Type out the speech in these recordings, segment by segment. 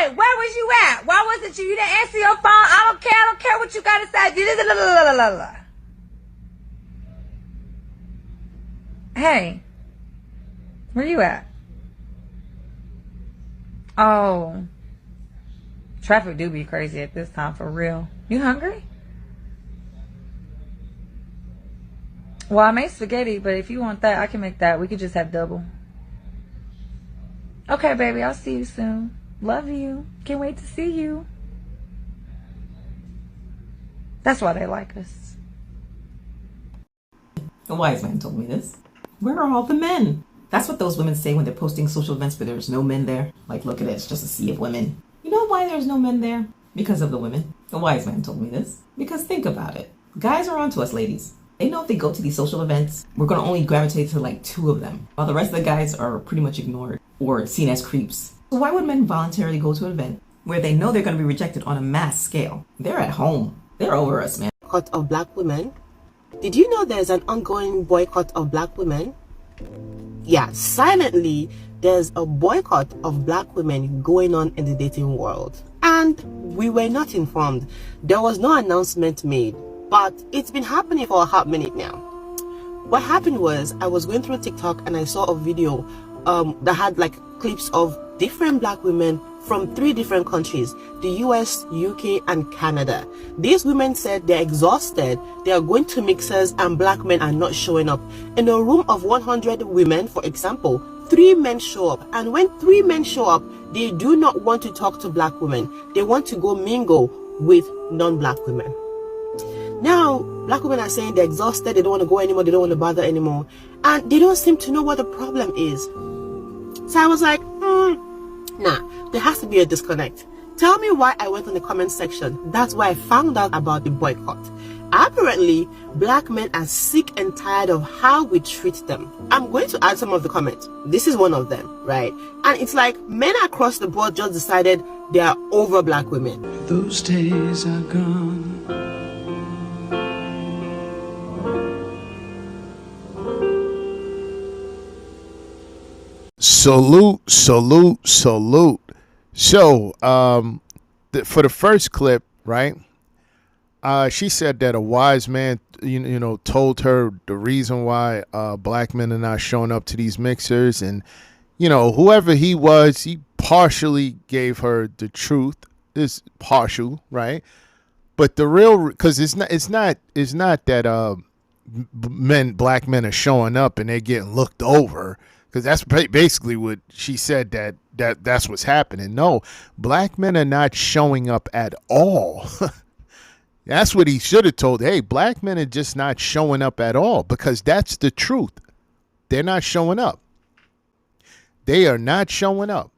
Hey, where was you at? Why wasn't you? You didn't answer your phone. I don't care. I don't care what you got to say. Hey, where you at? Oh, traffic do be crazy at this time, for real. You hungry? Well, I made spaghetti, but if you want that, I can make that. We could just have double. Okay, baby, I'll see you soon. Love you. Can't wait to see you. That's why they like us. A wise man told me this. Where are all the men? That's what those women say when they're posting social events where there's no men there. Like, look at it, it's just a sea of women. You know why there's no men there? Because of the women. A wise man told me this. Because think about it. Guys are onto us, ladies. They know if they go to these social events, we're going to only gravitate to like 2 of them, while the rest of the guys are pretty much ignored or seen as creeps. So why would men voluntarily go to an event where they know they're going to be rejected on a mass scale? They're at home. They're over us, man. Boycott of black women. Did you know there's an ongoing boycott of black women? Yeah, silently, there's a boycott of black women going on in the dating world. And we were not informed. There was no announcement made. But it's been happening for a hot minute now. What happened was I was going through TikTok and I saw a video that had like clips of different black women from 3 different countries, the US, UK, and Canada. These women said they're exhausted, they are going to mixers and black men are not showing up. In a room of 100 women, for example, 3 men show up. And when 3 men show up, they do not want to talk to black women. They want to go mingle with non-black women. Now, black women are saying they're exhausted, they don't want to go anymore, they don't want to bother anymore. And they don't seem to know what the problem is. So I was like, nah, there has to be a disconnect. Tell me why I went on the comment section. That's why I found out about the boycott. Apparently, black men are sick and tired of how we treat them. I'm going to add some of the comments. This is one of them, right? And it's like men across the board just decided they are over black women. Those days are gone. Salute. So, for the first clip, right? She said that a wise man, told her the reason why black men are not showing up to these mixers, and whoever he was, he partially gave her the truth. It's partial, right? But the real, because it's not that black men are showing up and they're getting looked over. Because that's basically what she said, that's what's happening. No, black men are not showing up at all. That's what he should have told. Hey, black men are just not showing up at all, because that's the truth. They're not showing up. They are not showing up.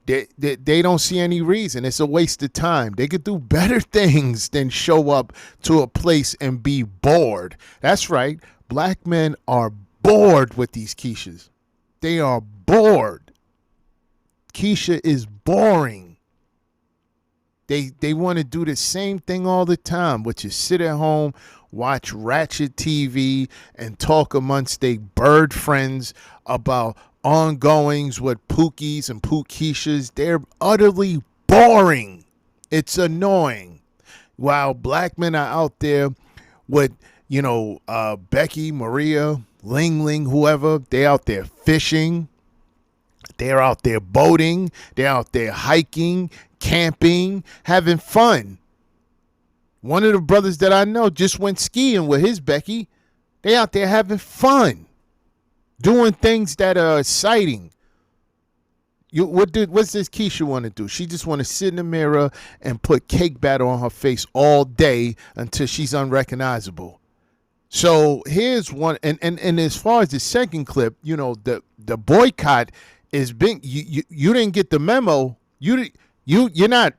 They don't see any reason. It's a waste of time. They could do better things than show up to a place and be bored. That's right. Black men are bored with these Keishas. They are bored. Keisha is boring. They want to do the same thing all the time, which is sit at home, watch ratchet TV, and talk amongst their bird friends about ongoings with Pookies and Pookishas. They're utterly boring. It's annoying. While black men are out there with, Becky, Maria, Ling Ling, whoever, they out there fishing, they're out there boating, they're out there hiking, camping, having fun. One of the brothers that I know just went skiing with his Becky. They out there having fun, doing things that are exciting. What's this Keisha want to do? She just want to sit in the mirror and put cake batter on her face all day until she's unrecognizable. So here's one, and as far as the second clip, the boycott is being, you didn't get the memo. You're not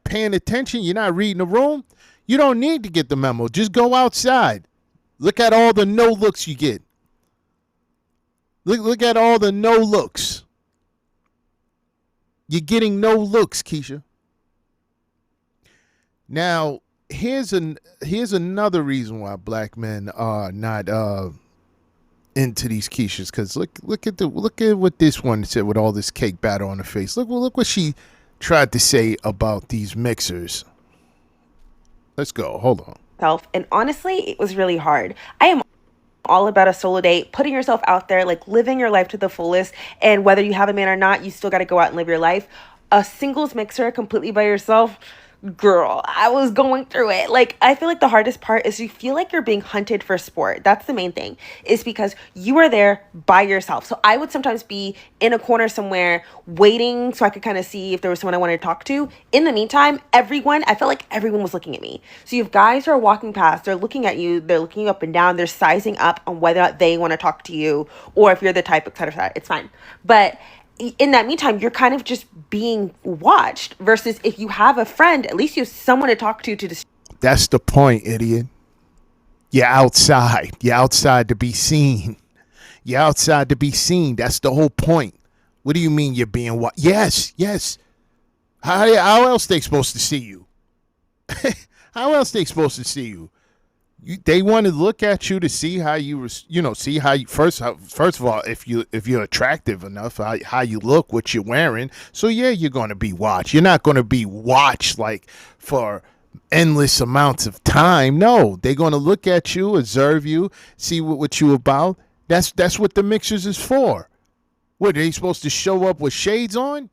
paying attention. You're not reading the room. You don't need to get the memo. Just go outside. Look at all the no looks you get. Look at all the no looks. You're getting no looks, Keisha. Now, here's another reason why black men are not into these Keishas. Because look at what this one said with all this cake batter on her face. Look what she tried to say about these mixers. Let's go. Hold on. And honestly, it was really hard. I am all about a solo date, putting yourself out there, like living your life to the fullest. And whether you have a man or not, you still got to go out and live your life. A singles mixer completely by yourself, girl, I was going through it. Like, I feel like the hardest part is you feel like you're being hunted for sport. That's the main thing, is because you are there by yourself. So I would sometimes be in a corner somewhere waiting so I could kind of see if there was someone I wanted to talk to. In the meantime, I felt like everyone was looking at me. So you have guys who are walking past, they're looking at you, they're looking up and down, they're sizing up on whether or not they want to talk to you, or if you're the type, et cetera, et cetera. It's fine. But in that meantime, you're kind of just being watched, versus if you have a friend, at least you have someone to talk to That's the point, idiot. You're outside. You're outside to be seen. You're outside to be seen. That's the whole point. What do you mean you're being watched? Yes. How else they supposed to see you? How else they supposed to see you? They want to look at you to see how see how you first of all, if you're attractive enough, how you look, what you're wearing. So yeah, you're going to be watched. You're not going to be watched like for endless amounts of time. No, they're going to look at you, observe you, see what you about. That's what the mixers is for. What, are they supposed to show up with shades on?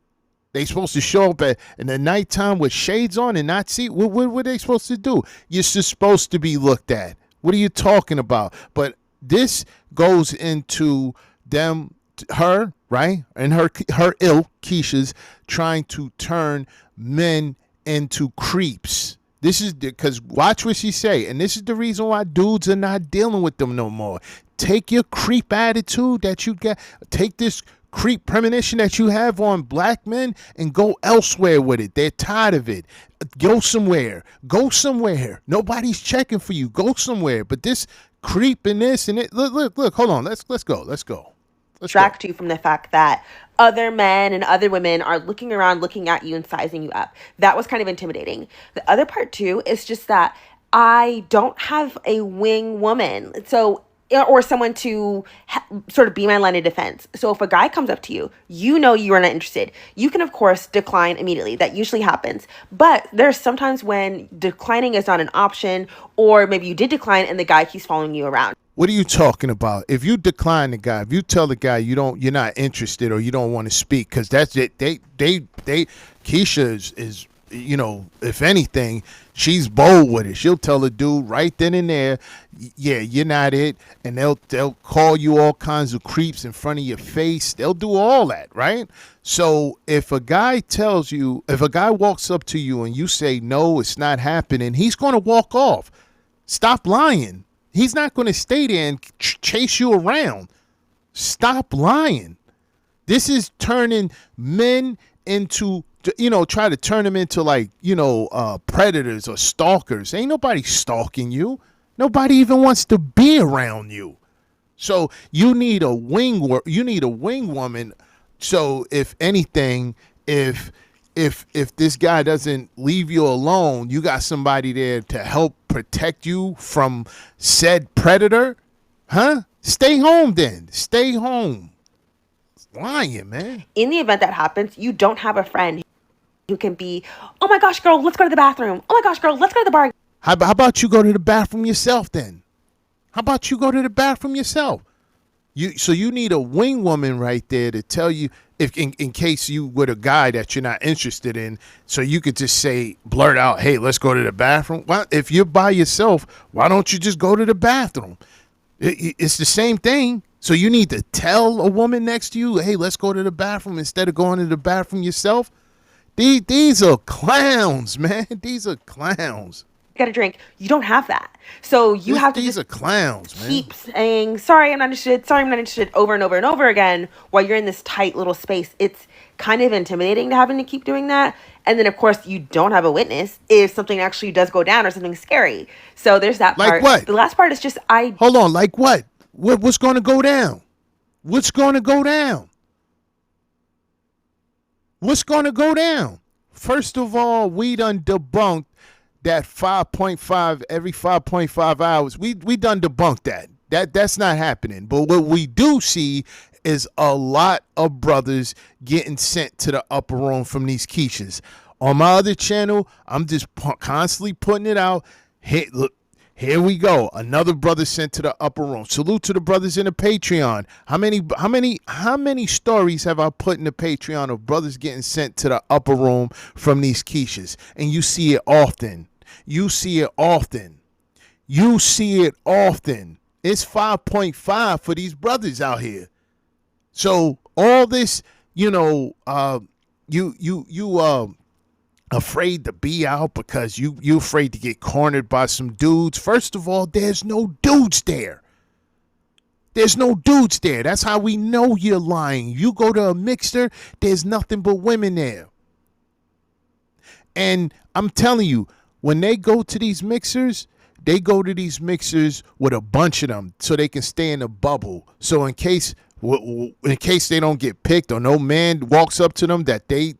They supposed to show up in the nighttime with shades on and not see? What are they supposed to do? You're just supposed to be looked at. What are you talking about? But this goes into her, right? And her Keisha's trying to turn men into creeps. This is because watch what she say. And this is the reason why dudes are not dealing with them no more. Take your creep attitude that you get. Take this creep premonition that you have on black men and go elsewhere with it. They're tired of it. Go somewhere. Nobody's checking for you. Go somewhere. But this creep and this and it. Look. Hold on. Let's go. Distract you from the fact that other men and other women are looking around, looking at you and sizing you up. That was kind of intimidating. The other part too is just that I don't have a wing woman. Or someone to sort of be my line of defense. So if a guy comes up to you, you know you are not interested. You can, of course, decline immediately. That usually happens. But there's sometimes when declining is not an option, or maybe you did decline and the guy keeps following you around. What are you talking about? If you decline the guy, if you tell the guy you're not interested or you don't want to speak, because that's it. Keisha is if anything, she's bold with it. She'll tell the dude right then and there, yeah, you're not it, and they'll call you all kinds of creeps in front of your face. They'll do all that, right? So if a guy walks up to you and you say no, it's not happening, he's going to walk off. Stop lying. He's not going to stay there and chase you around. Stop lying. This is turning men into, try to turn them into predators or stalkers. Ain't nobody stalking you. Nobody even wants to be around you. So you need a wing woman. So if anything, if this guy doesn't leave you alone, you got somebody there to help protect you from said predator, huh? Stay home then. Stay home. Lying, man. In the event that happens, you don't have a friend who can be, oh my gosh, girl, let's go to the bathroom. Oh my gosh, girl, let's go to the bar. How about you go to the bathroom yourself then? How about you go to the bathroom yourself? So you need a wing woman right there to tell you, if in case you with a guy that you're not interested in, so you could just blurt out, hey, let's go to the bathroom. Why, if you're by yourself, why don't you just go to the bathroom? It's the same thing. So you need to tell a woman next to you, hey, let's go to the bathroom instead of going to the bathroom yourself. These are clowns, man. These are clowns. Get a drink. You don't have that. So you have to these are clowns, man. Keep saying, sorry, I'm not interested, over and over and over again while you're in this tight little space. It's kind of intimidating to having to keep doing that. And then, of course, you don't have a witness if something actually does go down or something scary. So there's that part. Like what? The last part is just Hold on, like what? What's going to go down? What's going to go down? What's going to go down? First of all, we done debunked that 5.5 every 5.5 hours. We done debunked that. That's not happening. But what we do see is a lot of brothers getting sent to the upper room from these quiches. On my other channel, I'm just constantly putting it out. Hey, look, here we go. Another brother sent to the upper room. Salute to the brothers in the Patreon. How many stories have I put in the Patreon of brothers getting sent to the upper room from these quiches? And you see it often. You see it often. You see it often. It's 5.5 for these brothers out here. So all this, you afraid to be out because you afraid to get cornered by some dudes. First of all, there's no dudes there. There's no dudes there. That's how we know you're lying. You go to a mixer, there's nothing but women there. And I'm telling you, when they go to these mixers, they go to these mixers with a bunch of them so they can stay in a bubble. So in case they don't get picked or no man walks up to them that they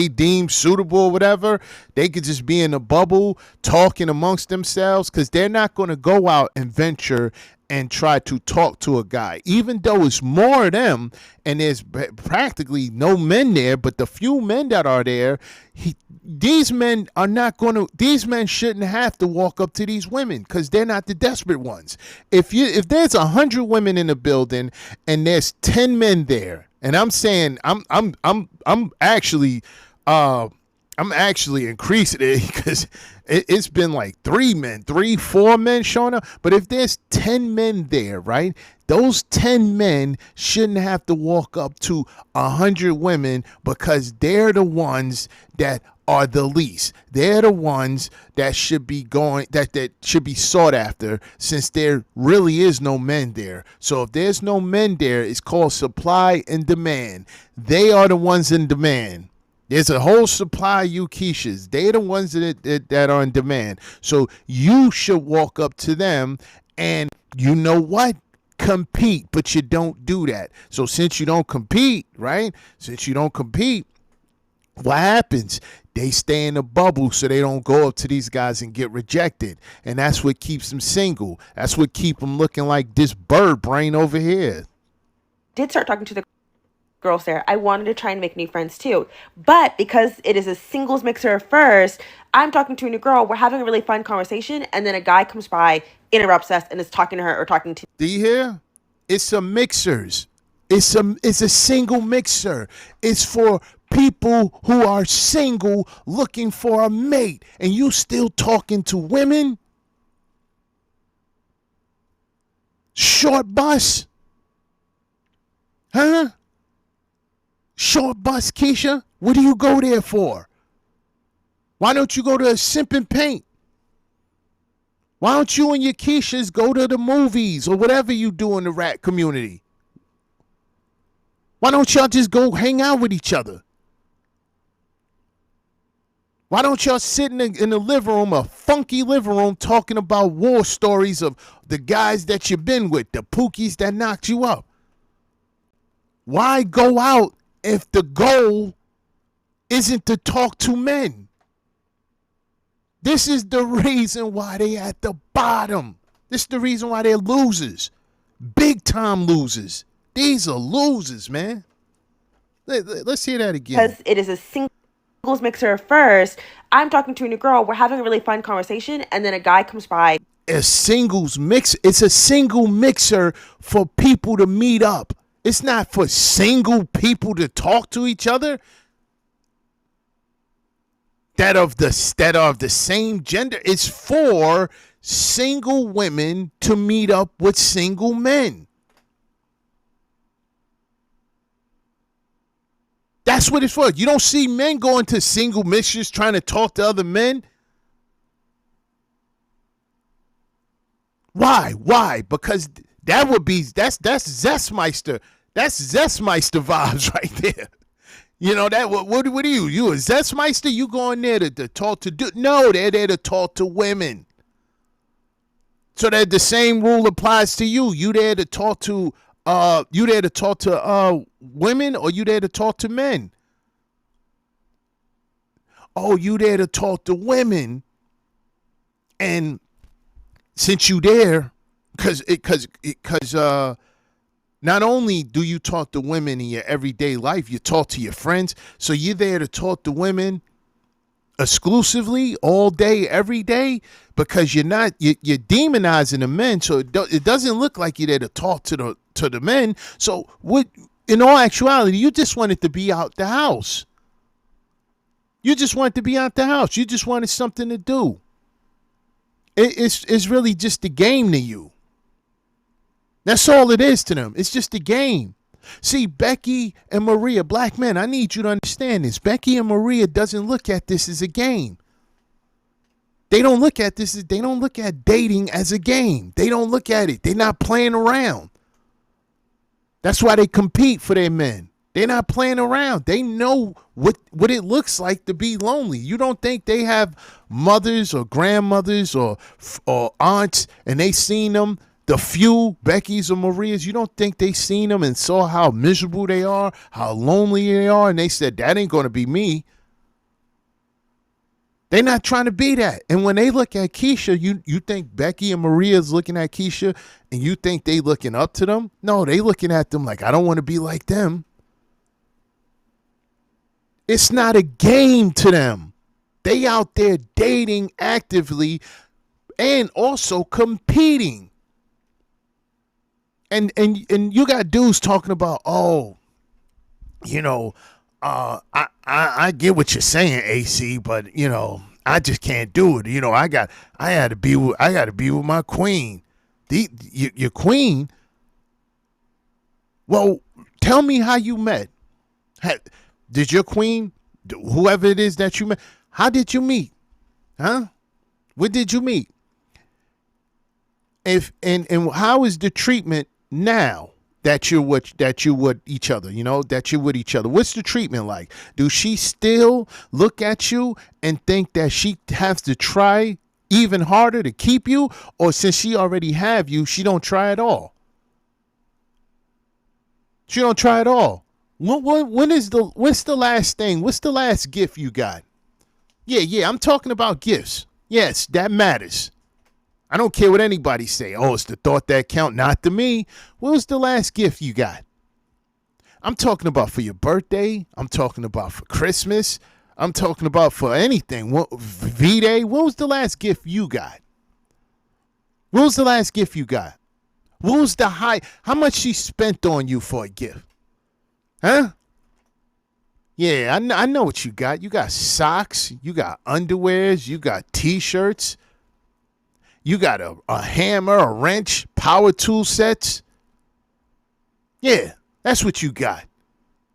deem suitable or whatever, they could just be in a bubble talking amongst themselves, because they're not going to go out and venture and try to talk to a guy, even though it's more of them and there's practically no men there. But the few men that are there, these men shouldn't have to walk up to these women, because they're not the desperate ones. If there's 100 women in the building and there's 10 men there, and I'm saying I'm actually increasing it, because it's been like 4 men showing up. But if there's 10 men there, right, those 10 men shouldn't have to walk up to 100 women, because they're the ones that are the least. They're the ones that should be that should be sought after, since there really is no men there. So if there's no men there, it's called supply and demand. They are the ones in demand. There's a whole supply of you quiches. They're the ones that are in demand. So you should walk up to them and, you know what? Compete, but you don't do that. So since you don't compete, right? What happens? They stay in a bubble so they don't go up to these guys and get rejected. And that's what keeps them single. That's what keeps them looking like this bird brain over here. Did start talking to the girls there. I wanted to try and make new friends too. But because it is a singles mixer first, I'm talking to a new girl. We're having a really fun conversation. And then a guy comes by, interrupts us, and is talking to her or talking to. Do you hear? It's a mixers. It's a single mixer. It's for people who are single looking for a mate. And you still talking to women? Short bus? Huh? Short bus, Keisha? What do you go there for? Why don't you go to a Simp and Paint? Why don't you and your Keishas go to the movies or whatever you do in the rat community? Why don't y'all just go hang out with each other? Why don't y'all sit in the living room, a funky living room, talking about war stories of the guys that you've been with, the pookies that knocked you up? Why go out if the goal isn't to talk to men? This is the reason why they at the bottom. This is the reason why they're losers. Big time losers. These are losers, man. Let's hear that again. Because it is a singles mixer first. I'm talking to a new girl. We're having a really fun conversation. And then a guy comes by. A singles mix. It's a single mixer for people to meet up. It's not for single people to talk to each other that are of the same gender. It's for single women to meet up with single men. That's what it's for. You don't see men going to single mixers trying to talk to other men. Why? Because that's Zestmeister. That's Zestmeister vibes right there. You know that. What are you? You a Zestmeister? You going there to talk to dudes? No, they're there to talk to women. So that the same rule applies to you. You there to talk to women, or you there to talk to men? Oh, you there to talk to women, and since you there, because Not only do you talk to women in your everyday life, you talk to your friends. So you're there to talk to women exclusively all day, every day, because you're demonizing the men. So it doesn't look like you're there to talk to the men. So what? In all actuality, you just wanted to be out the house. You just wanted to be out the house. You just wanted something to do. It's really just a game to you. That's all it is to them. It's just a game. See, Becky and Maria, black men, I need you to understand this. Becky and Maria doesn't look at this as a game. They don't look at dating as a game. They don't look at it. They're not playing around. That's why they compete for their men. They're not playing around. They know what it looks like to be lonely. You don't think they have mothers or grandmothers or aunts and they seen them, the few Becky's or Maria's, you don't think they seen them and saw how miserable they are, how lonely they are, and they said, that ain't going to be me. They're not trying to be that. And when they look at Keisha, you think Becky and Maria's looking at Keisha and you think they looking up to them? No, they looking at them like, I don't want to be like them. It's not a game to them. They out there dating actively and also competing. And you got dudes talking about, oh, you know, I get what you're saying, AC, but you know, I just can't do it. You know, I got to be with my queen. Your queen. Well, tell me how you met. Did your queen, whoever it is that you met, how did you meet? Huh? Where did you meet? And how is the treatment now that you're with each other, you know, that you're with each other? What's the treatment like? Do she still look at you and think that she has to try even harder to keep you? Or since she already have you, she don't try at all? She don't try at all. What's the last thing? What's the last gift you got? Yeah, I'm talking about gifts. Yes, that matters. I don't care what anybody say. Oh, it's the thought that count. Not to me. What was the last gift you got? I'm talking about for your birthday. I'm talking about for Christmas. I'm talking about for anything. V-Day. What was the last gift you got? What was the last gift you got? What was the how much she spent on you for a gift? Huh? Yeah, I know what you got. You got socks. You got underwears. You got T-shirts. You got a hammer, a wrench, power tool sets. Yeah, that's what you got.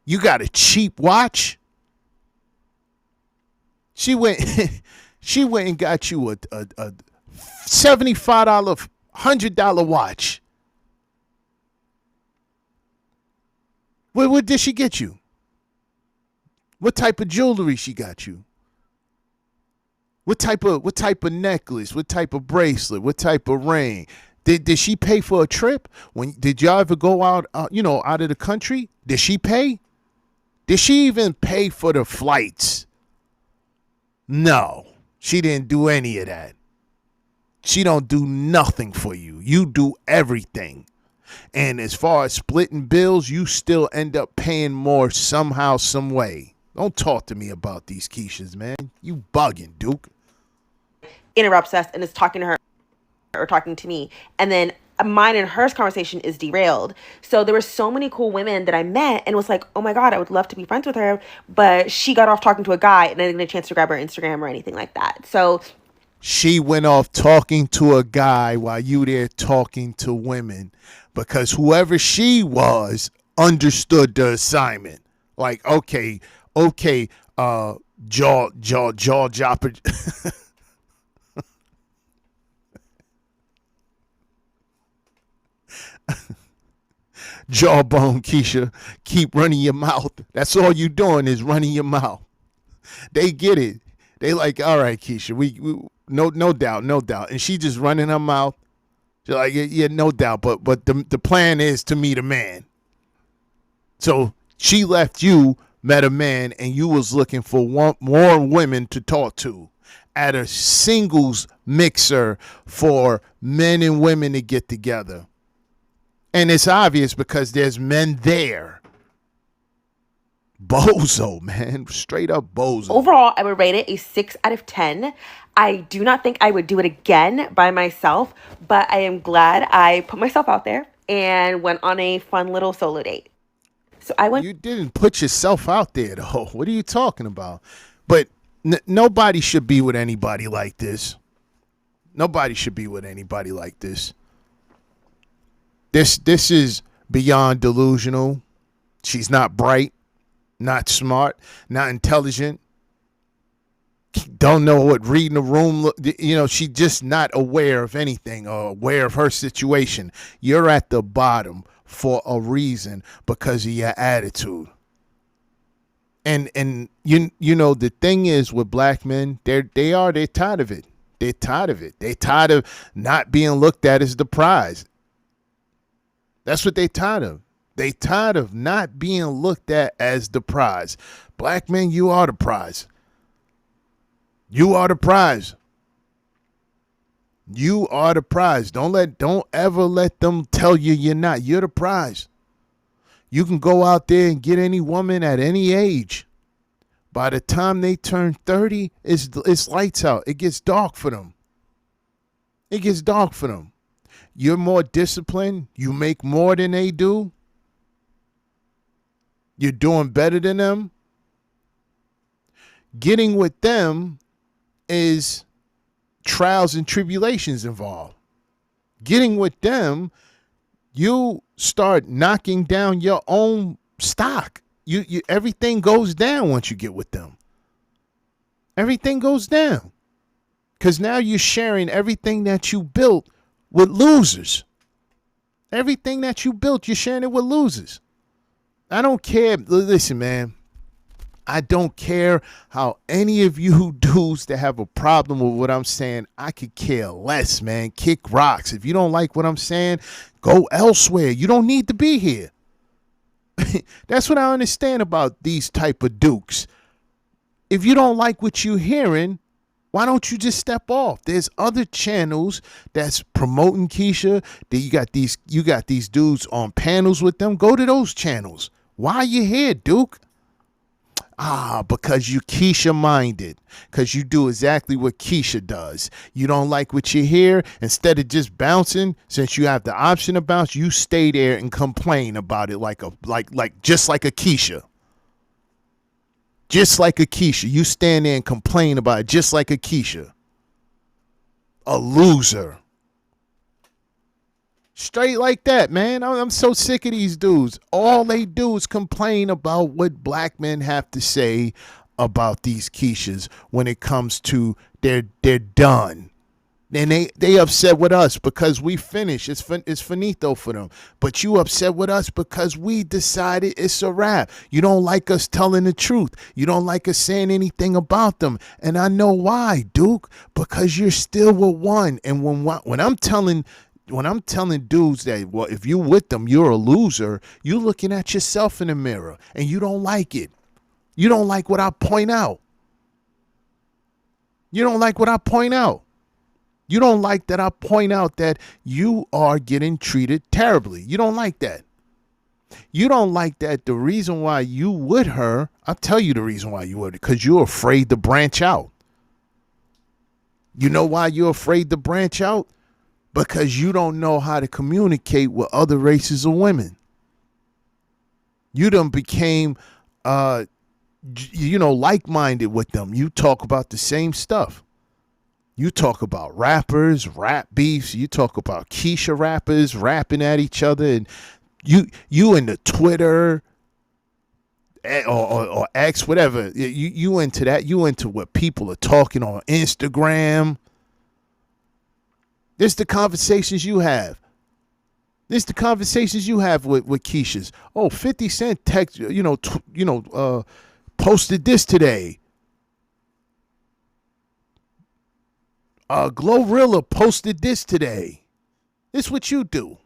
You got a cheap watch. She went and got you a $75, $100 watch. What did she get you? What type of jewelry she got you? What type of necklace? What type of bracelet? What type of ring? Did she pay for a trip? Did y'all ever go out of the country? Did she pay? Did she even pay for the flights? No, she didn't do any of that. She don't do nothing for you. You do everything. And as far as splitting bills, you still end up paying more somehow, some way. Don't talk to me about these Keishas, man. You bugging, Duke. Interrupts us and is talking to her or talking to me. And then mine and hers conversation is derailed. So there were so many cool women that I met and was like, oh my God, I would love to be friends with her. But she got off talking to a guy and I didn't get a chance to grab her Instagram or anything like that. So she went off talking to a guy while you there talking to women because whoever she was understood the assignment. Like, okay, jaw jopper. Jawbone, Keisha, keep running your mouth. That's all you doing is running your mouth. They get it. They like, all right, Keisha, we no doubt. And she just running her mouth. She's like, yeah, no doubt. But the plan is to meet a man. So she left you, met a man, and you was looking for more women to talk to at a singles mixer for men and women to get together. And it's obvious because there's men there. Bozo, man. Straight up bozo. Overall, I would rate it a 6 out of 10. I do not think I would do it again by myself, but I am glad I put myself out there and went on a fun little solo date. So I went. You didn't put yourself out there, though. What are you talking about? But nobody should be with anybody like this. Nobody should be with anybody like this. This is beyond delusional. She's not bright, not smart, not intelligent. Don't know what reading the room. She's just not aware of anything or aware of her situation. You're at the bottom for a reason because of your attitude. And the thing is with black men, they're tired of it. They're tired of it. They're tired of not being looked at as the prize. That's what they're tired of. They tired of not being looked at as the prize. Black men, you are the prize. You are the prize. You are the prize. Don't ever let them tell you you're not. You're the prize. You can go out there and get any woman at any age. By the time they turn 30, it's lights out. It gets dark for them. It gets dark for them. You're more disciplined. You make more than they do. You're doing better than them. Getting with them is trials and tribulations involved. Getting with them, you start knocking down your own stock. You everything goes down once you get with them. Everything goes down. Because now you're sharing everything that you built with losers. Everything that you built, you're sharing it with losers. I don't care. Listen, man. I don't care how any of you dudes that have a problem with what I'm saying, I could care less, man. Kick rocks. If you don't like what I'm saying, go elsewhere. You don't need to be here. That's what I understand about these type of dukes. If you don't like what you're hearing, why don't you just step off? There's other channels that's promoting Keisha. You got these dudes on panels with them. Go to those channels. Why are you here, Duke? Because you Keisha minded. Because you do exactly what Keisha does. You don't like what you hear. Instead of just bouncing, since you have the option to bounce, you stay there and complain about it just like a Keisha. Just like a Keisha. You stand there and complain about it just like a Keisha. A loser. Straight like that, man. I'm so sick of these dudes. All they do is complain about what black men have to say about these Keishas when it comes to they're done. And they upset with us because we finished. It's finito for them. But you upset with us because we decided it's a wrap. You don't like us telling the truth. You don't like us saying anything about them. And I know why, Duke. Because you're still with one. And when I'm telling dudes that, well, if you with them, you're a loser, you're looking at yourself in the mirror and you don't like it. You don't like what I point out. You don't like what I point out. You don't like that I point out that you are getting treated terribly. You don't like that. You don't like that the reason why you with her, I'll tell you the reason why you would, because you're afraid to branch out. You know why you're afraid to branch out? Because you don't know how to communicate with other races of women. You done became, like-minded with them. You talk about the same stuff. You talk about rappers, rap beefs. You talk about Keisha rappers rapping at each other. And you into Twitter or X, whatever. You into that. You into what people are talking on Instagram. This is the conversations you have. This is the conversations you have with Keishas. Oh, 50 Cent text, posted this today. Glorilla posted this today. This is what you do.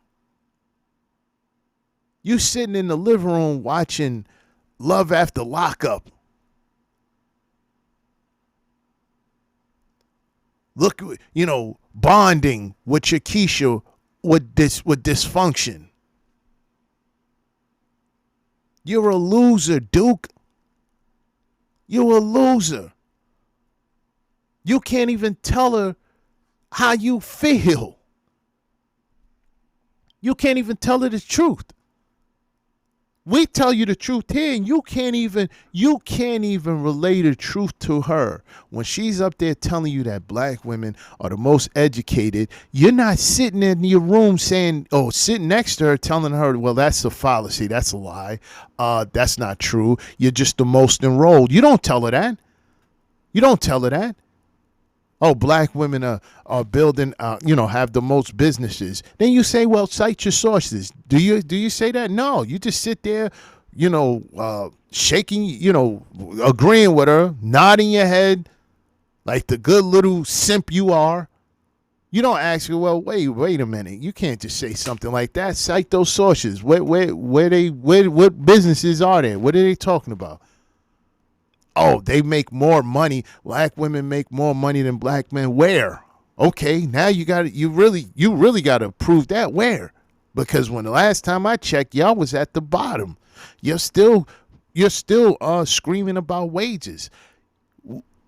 You sitting in the living room watching Love After Lockup. Look, bonding with your Keisha with dysfunction. You're a loser, Duke. You're a loser. You can't even tell her how you feel. You can't even tell her the truth. We tell you the truth here, and you can't even relay the truth to her. When she's up there telling you that black women are the most educated, you're not sitting in your room saying, sitting next to her telling her, well, that's a fallacy, that's a lie, that's not true, you're just the most enrolled. You don't tell her that. You don't tell her that. Oh, black women are building, have the most businesses. Then you say, well, cite your sources. Do you say that? No, you just sit there, shaking, agreeing with her, nodding your head like the good little simp you are. You don't ask her, well, wait a minute. You can't just say something like that. Cite those sources. What businesses are there? What are they talking about? Oh, they make more money. Black women make more money than black men. Where? Okay, now you really got to prove that. Where? Because when the last time I checked, y'all was at the bottom. You're still screaming about wages.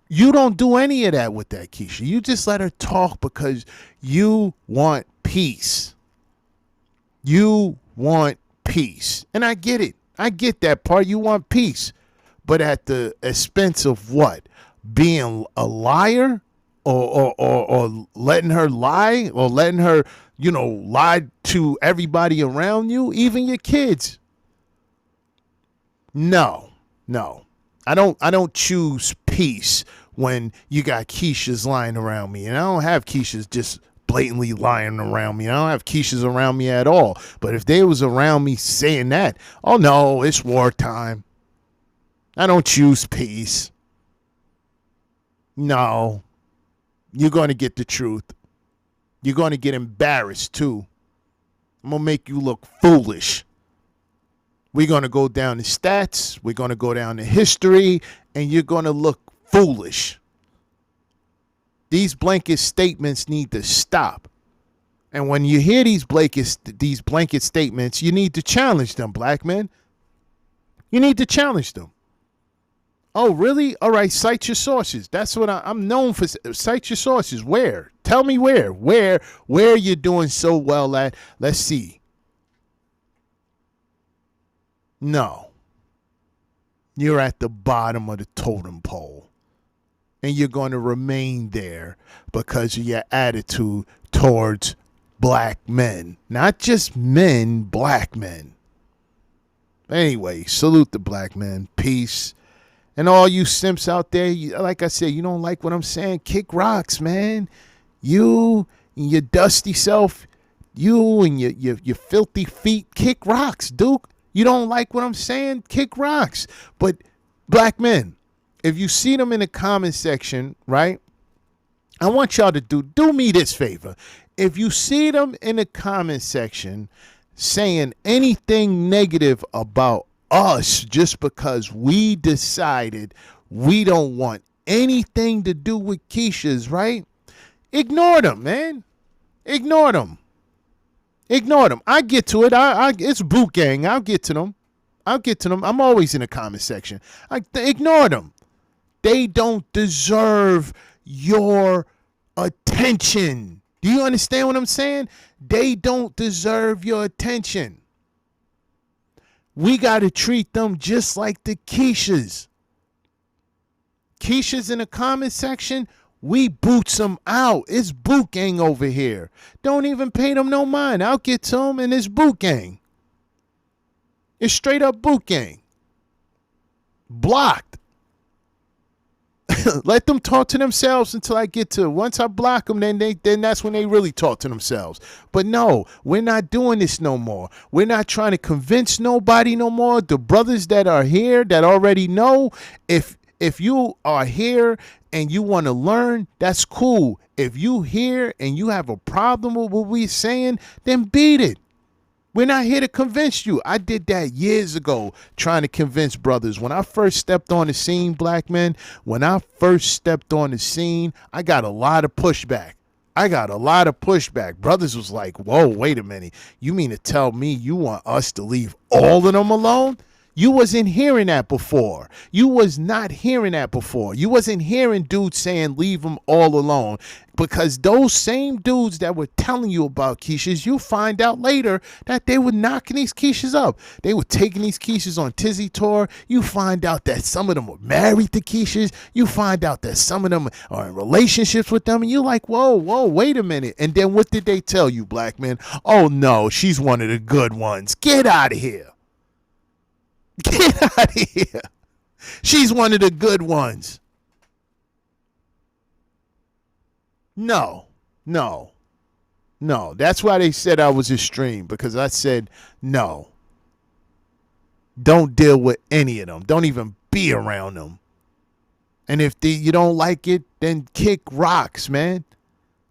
You don't do any of that with that, Keisha. You just let her talk because you want peace. You want peace. And I get it. I get that part. You want peace. But at the expense of what? Being a liar or letting her lie or letting her, lie to everybody around you, even your kids. No. I don't choose peace when you got Keishas lying around me. And I don't have Keishas just blatantly lying around me. I don't have Keishas around me at all. But if they was around me saying that, oh no, it's wartime. I don't choose peace. No. You're going to get the truth. You're going to get embarrassed too. I'm going to make you look foolish. We're going to go down the stats. We're going to go down the history. And you're going to look foolish. These blanket statements need to stop. And when you hear these blanket statements, you need to challenge them, black men. You need to challenge them. Oh, really? All right, cite your sources. That's what I'm known for. Cite your sources. Where? Tell me where. Where you're doing so well at. Let's see. No. You're at the bottom of the totem pole. And you're going to remain there because of your attitude towards black men. Not just men, black men. Anyway, salute the black men. Peace. And all you simps out there, like I said, you don't like what I'm saying? Kick rocks, man. You and your dusty self, you and your filthy feet, kick rocks, Duke. You don't like what I'm saying? Kick rocks. But black men, if you see them in the comment section, right? I want y'all to do me this favor. If you see them in the comment section saying anything negative about us just because we decided we don't want anything to do with Keisha's, right? Ignore them, man. Ignore them. I get to it. It's boot gang. I'll get to them. I'm always in the comment section. Ignore them. They don't deserve your attention. Do you understand what I'm saying? They don't deserve your attention. We got to treat them just like the Keishas. Keishas in the comment section, we boots them out. It's boot gang over here. Don't even pay them no mind. I'll get to them and it's boot gang. It's straight up boot gang. Blocked. Let them talk to themselves until I get to it. Once I block them, then that's when they really talk to themselves. But no, we're not doing this no more. We're not trying to convince nobody no more. The brothers that are here that already know, if you are here and you want to learn, that's cool. If you here and you have a problem with what we're saying, then beat it. We're not here to convince you. I did that years ago, trying to convince brothers. When I first stepped on the scene, black men, I got a lot of pushback. Brothers was like, whoa, wait a minute. You mean to tell me you want us to leave all of them alone? You wasn't hearing that before. You was not hearing that before. You wasn't hearing dudes saying leave them all alone, because those same dudes that were telling you about Keishas, you find out later that they were knocking these Keishas up. They were taking these Keishas on Tizzy tour. You find out that some of them were married to Keishas. You find out that some of them are in relationships with them. And you're like, whoa, wait a minute. And then what did they tell you, black men? Oh, no, she's one of the good ones. Get out of here. Get out of here. She's one of the good ones. No. That's why they said I was extreme, because I said no. Don't deal with any of them. Don't even be around them. And if you don't like it, then kick rocks, man.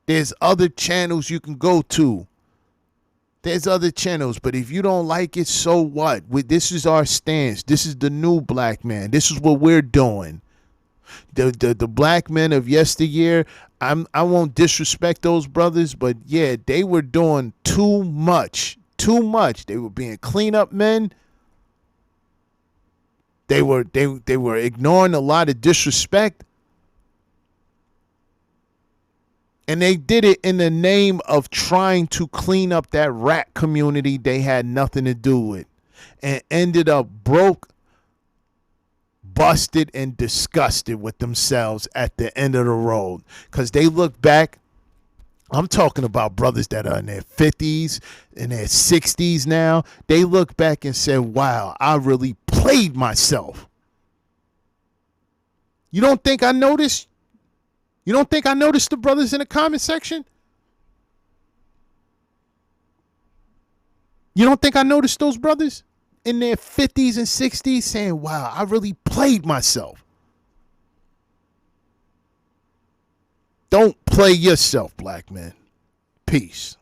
There's other channels you can go to. There's other channels, but if you don't like it, so what? This is our stance. This is the new black man. This is what we're doing. The black men of yesteryear, I won't disrespect those brothers, but yeah, they were doing too much. Too much. They were being cleanup men. They were ignoring a lot of disrespect. And they did it in the name of trying to clean up that rat community they had nothing to do with, and ended up broke, busted, and disgusted with themselves at the end of the road. Because they look back, I'm talking about brothers that are in their 50s, in their 60s now. They look back and say, wow, I really played myself. You don't think I noticed? You don't think I noticed the brothers in the comment section? You don't think I noticed those brothers in their 50s and 60s saying, wow, I really played myself? Don't play yourself, black man. Peace.